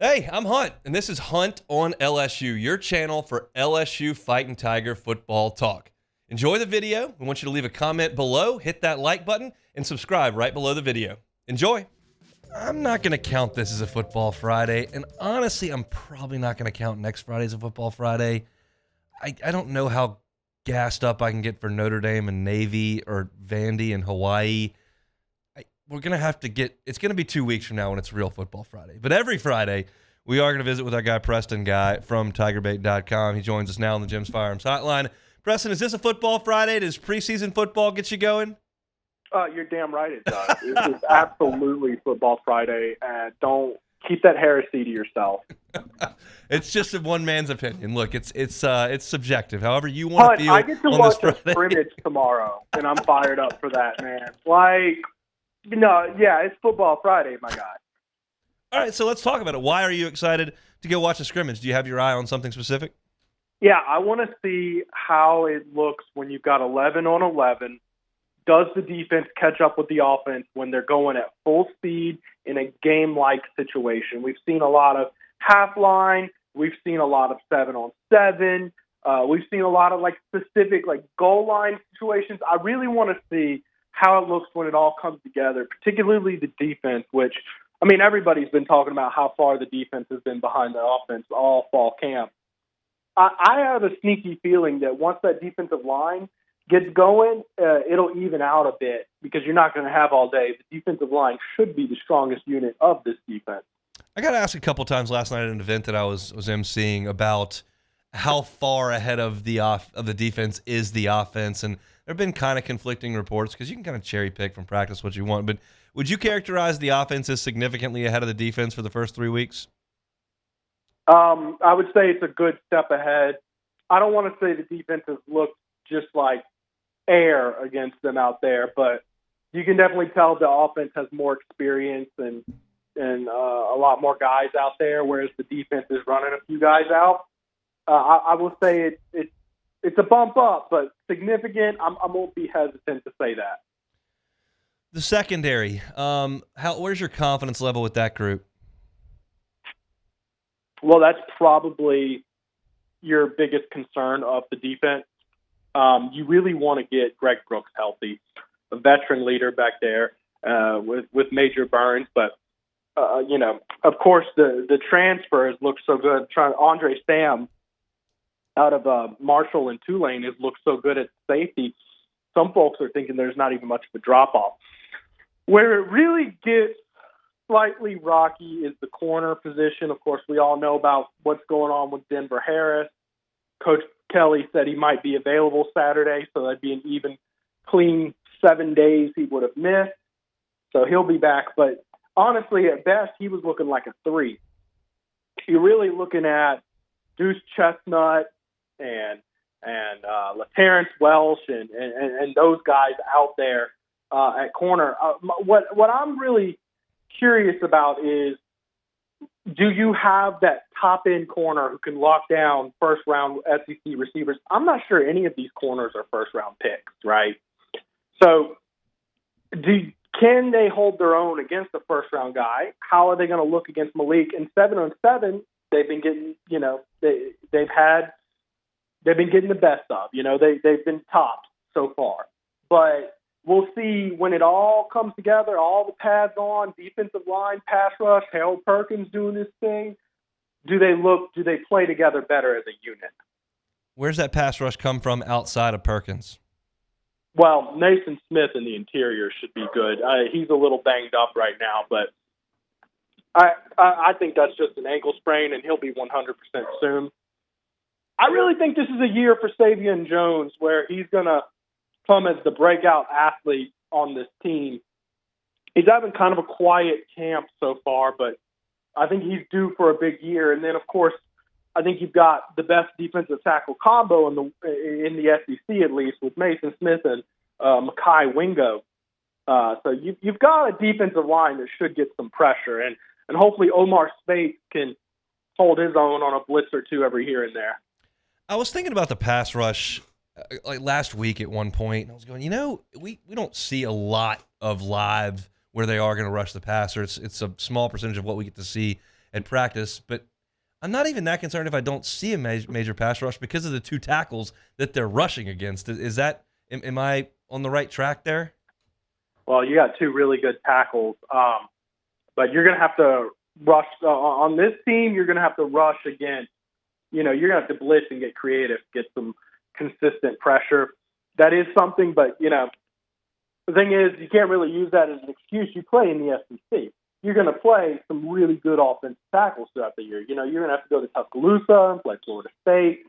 Hey, I'm Hunt, and this is Hunt on LSU, your channel for LSU Fighting Tiger football talk. Enjoy the video. We want you to leave a comment below, hit that like button, and subscribe right below the video. Enjoy. I'm not going to count this as a football Friday, and honestly, I'm probably not going to count next Friday as a football Friday. I don't know how gassed up I can get for Notre Dame and Navy or Vandy and Hawaii. We're going to have to get – it's going to be 2 weeks from now when it's real football Friday. But every Friday, we are going to visit with our guy Preston Guy from TigerBait.com. He joins us now on the Jim's Firearms Hotline. Preston, is this a football Friday? Does preseason football get you going? You're damn right it does. This is absolutely football Friday, and don't keep that heresy to yourself. It's just a one man's opinion. Look, it's subjective. However you want to feel I get to on watch this the scrimmage tomorrow, and I'm fired up for that, man. It's football Friday, my guy. All right, so let's talk about it. Why are you excited to go watch a scrimmage? Do you have your eye on something specific? Yeah, I want to see how it looks when you've got 11 on 11. Does the defense catch up with the offense when they're going at full speed in a game-like situation? We've seen a lot of half line. We've seen a lot of 7-on-7. We've seen a lot of specific goal line situations. I really want to see how it looks when it all comes together, particularly the defense, which, everybody's been talking about how far the defense has been behind the offense all fall camp. I have a sneaky feeling that once that defensive line gets going, it'll even out a bit because you're not going to have all day. The defensive line should be the strongest unit of this defense. I got asked a couple times last night at an event that I was emceeing about how far ahead of the defense is the offense, and there have been kind of conflicting reports because you can kind of cherry pick from practice what you want. But would you characterize the offense as significantly ahead of the defense for the first 3 weeks? I would say it's a good step ahead. I don't want to say the defense has looked just like air against them out there, but you can definitely tell the offense has more experience and a lot more guys out there, whereas the defense is running a few guys out. I will say it's a bump up, but significant. I won't be hesitant to say that. The secondary, where's your confidence level with that group? Well, that's probably your biggest concern of the defense. You really want to get Greg Brooks healthy, a veteran leader back there with Major Burns. But, of course, the transfers look so good. Andre Sam out of Marshall and Tulane has looked so good at safety. Some folks are thinking there's not even much of a drop-off. Where it really gets slightly rocky is the corner position. Of course, we all know about what's going on with Denver Harris. Coach Kelly said he might be available Saturday, so that'd be an even clean 7 days he would have missed. So he'll be back. But honestly, at best, he was looking like a 3. You're really looking at Deuce Chestnut and LaTerrence Welsh and those guys out there at corner. What I'm really curious about is, do you have that top-end corner who can lock down first-round SEC receivers? I'm not sure any of these corners are first-round picks, right? So can they hold their own against the first-round guy? How are they going to look against Malik? And 7-on-7, they've been getting, they've been getting the best of. They've been topped so far. But we'll see when it all comes together, all the pads on, defensive line, pass rush, Harold Perkins doing this thing. Do they play together better as a unit? Where's that pass rush come from outside of Perkins? Well, Nathan Smith in the interior should be good. He's a little banged up right now, but I think that's just an ankle sprain, and he'll be 100% soon. I really think this is a year for Savion Jones where he's going to come as the breakout athlete on this team. He's having kind of a quiet camp so far, but I think he's due for a big year. And then, of course, I think you've got the best defensive tackle combo in the SEC, at least, with Mason Smith and Mekhi Wingo. So you've got a defensive line that should get some pressure, and hopefully Omar Speight can hold his own on a blitz or two every here and there. I was thinking about the pass rush like last week at one point, and I was going, we don't see a lot of live where they are going to rush the passer. It's a small percentage of what we get to see at practice, but I'm not even that concerned if I don't see a major pass rush because of the 2 tackles that they're rushing against. Is that am I on the right track there? Well, you got 2 really good tackles, but you're going to have to rush on this team. You're going to have to rush against. You're going to have to blitz and get creative, get some consistent pressure. That is something, but the thing is, you can't really use that as an excuse. You play in the SEC. You're going to play some really good offensive tackles throughout the year. You're going to have to go to Tuscaloosa and play Florida State.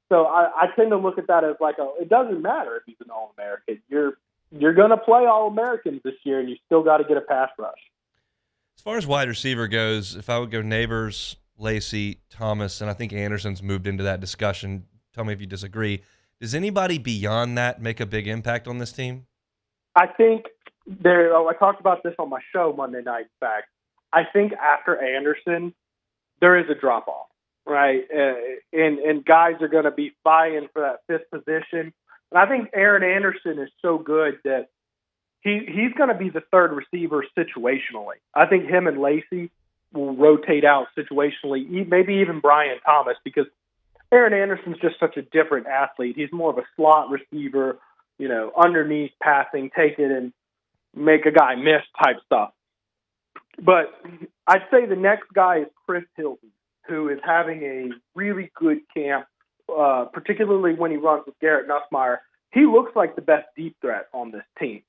So I tend to look at that as it doesn't matter if he's an All-American. You're going to play All-Americans this year, and you still got to get a pass rush. As far as wide receiver goes, if I would go Neighbors, Lacey, Thomas, and I think Anderson's moved into that discussion. Tell me if you disagree. Does anybody beyond that make a big impact on this team? I think I talked about this on my show Monday night, in fact. I think after Anderson, there is a drop-off, right? And guys are going to be vying for that 5th position. And I think Aaron Anderson is so good that he's going to be the 3rd receiver situationally. I think him and Lacey will rotate out situationally, maybe even Brian Thomas, because Aaron Anderson's just such a different athlete. He's more of a slot receiver, underneath passing, take it and make a guy miss type stuff. But I'd say the next guy is Chris Hilton, who is having a really good camp, particularly when he runs with Garrett Nussmeier. He looks like the best deep threat on this team.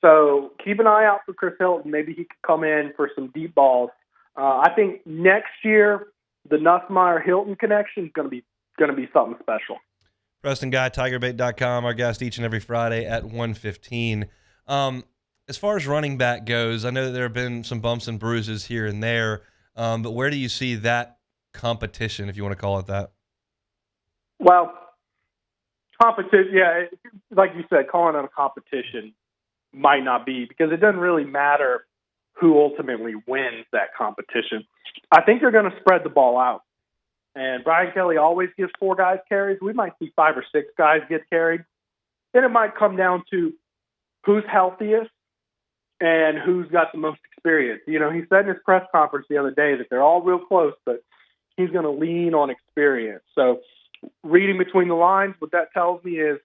So keep an eye out for Chris Hilton. Maybe he could come in for some deep balls. I think next year the Nussmeier-Hilton connection is going to be something special. Preston Guy, TigerBait.com, our guest each and every Friday at 1:15. As far as running back goes, I know that there have been some bumps and bruises here and there, but where do you see that competition, if you want to call it that? Well, competition, yeah, like you said, calling it a competition might not be, because it doesn't really matter who ultimately wins that competition. I think they're going to spread the ball out. And Brian Kelly always gives 4 guys carries. We might see 5 or 6 guys get carried. Then it might come down to who's healthiest and who's got the most experience. He said in his press conference the other day that they're all real close, but he's going to lean on experience. So reading between the lines, what that tells me is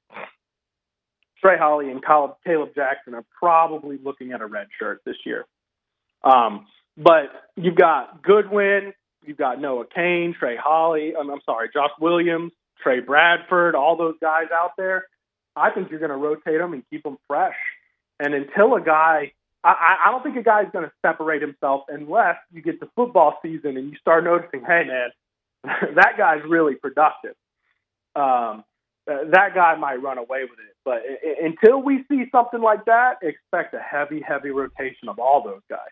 Trey Holly and Caleb Jackson are probably looking at a red shirt this year. But you've got Goodwin, you've got Noah Kane, Josh Williams, Trey Bradford, all those guys out there. I think you're going to rotate them and keep them fresh. And until a guy, I don't think a guy's going to separate himself unless you get to football season and you start noticing, hey, man, that guy's really productive. That guy might run away with it. But until we see something like that, expect a heavy, heavy rotation of all those guys.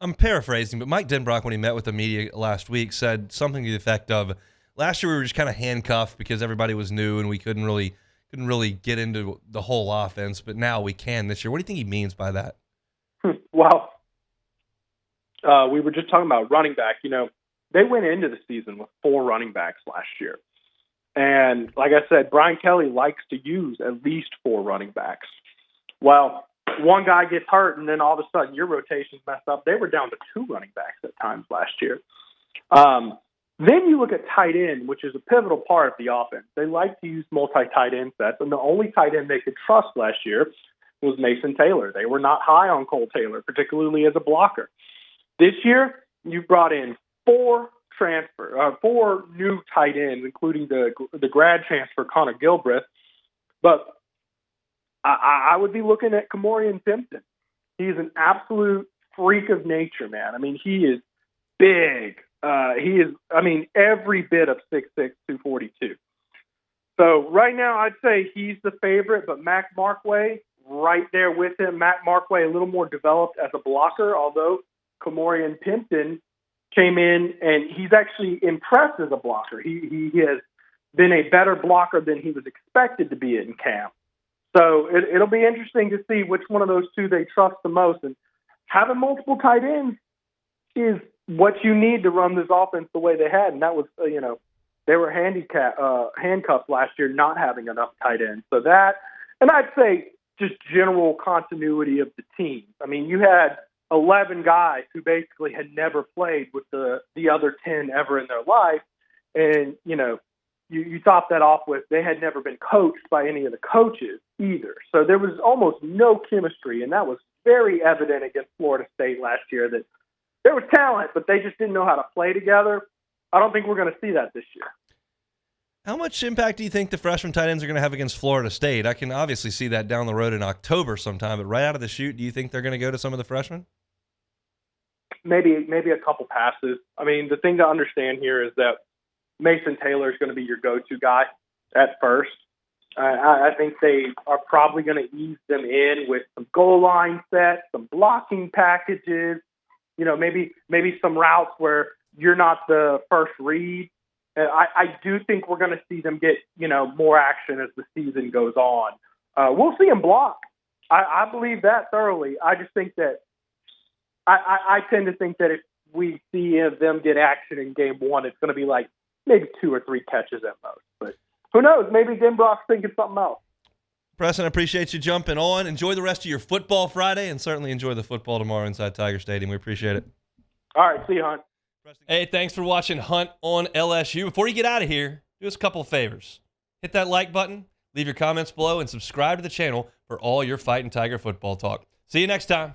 I'm paraphrasing, but Mike Denbrock, when he met with the media last week, said something to the effect of, last year we were just kind of handcuffed because everybody was new and we couldn't really get into the whole offense, but now we can this year. What do you think he means by that? Well, we were just talking about running back. They went into the season with 4 running backs last year. And like I said, Brian Kelly likes to use at least 4 running backs. Well, one guy gets hurt, and then all of a sudden your rotation's messed up. They were down to 2 running backs at times last year. Then you look at tight end, which is a pivotal part of the offense. They like to use multi-tight end sets, and the only tight end they could trust last year was Mason Taylor. They were not high on Cole Taylor, particularly as a blocker. This year, you brought in 4 new tight ends, including the grad transfer Connor Gilbreth. But I would be looking at Kamorian Pimpton. He's an absolute freak of nature, man. I mean, he is big. He is, every bit of 6'6", 242. So right now, I'd say he's the favorite, but Mac Markway right there with him. Mac Markway a little more developed as a blocker, although Kamorian Pimpton came in and he's actually impressed as a blocker. He has been a better blocker than he was expected to be in camp. So it'll be interesting to see which one of those 2 they trust the most. And having multiple tight ends is what you need to run this offense the way they had. And that was, they were handcuffed last year not having enough tight ends. So that, and I'd say just general continuity of the team. I mean, you had 11 guys who basically had never played with the other 10 ever in their life. And, you top that off with they had never been coached by any of the coaches either. So there was almost no chemistry, and that was very evident against Florida State last year that there was talent, but they just didn't know how to play together. I don't think we're going to see that this year. How much impact do you think the freshman tight ends are going to have against Florida State? I can obviously see that down the road in October sometime, but right out of the chute, do you think they're going to go to some of the freshmen? Maybe a couple passes. I mean, the thing to understand here is that Mason Taylor is going to be your go-to guy at first. I think they are probably going to ease them in with some goal line sets, some blocking packages, maybe some routes where you're not the first read. I do think we're going to see them get, more action as the season goes on. We'll see them block. I believe that thoroughly. I just think that I tend to think that if we see them get action in game one, it's going to be like maybe 2 or 3 catches at most. But who knows? Maybe Denbrock's thinking something else. Preston, I appreciate you jumping on. Enjoy the rest of your football Friday, and certainly enjoy the football tomorrow inside Tiger Stadium. We appreciate it. All right. See you, Hunt. Hey, thanks for watching Hunt on LSU. Before you get out of here, do us a couple of favors. Hit that like button, leave your comments below, and subscribe to the channel for all your Fighting Tiger football talk. See you next time.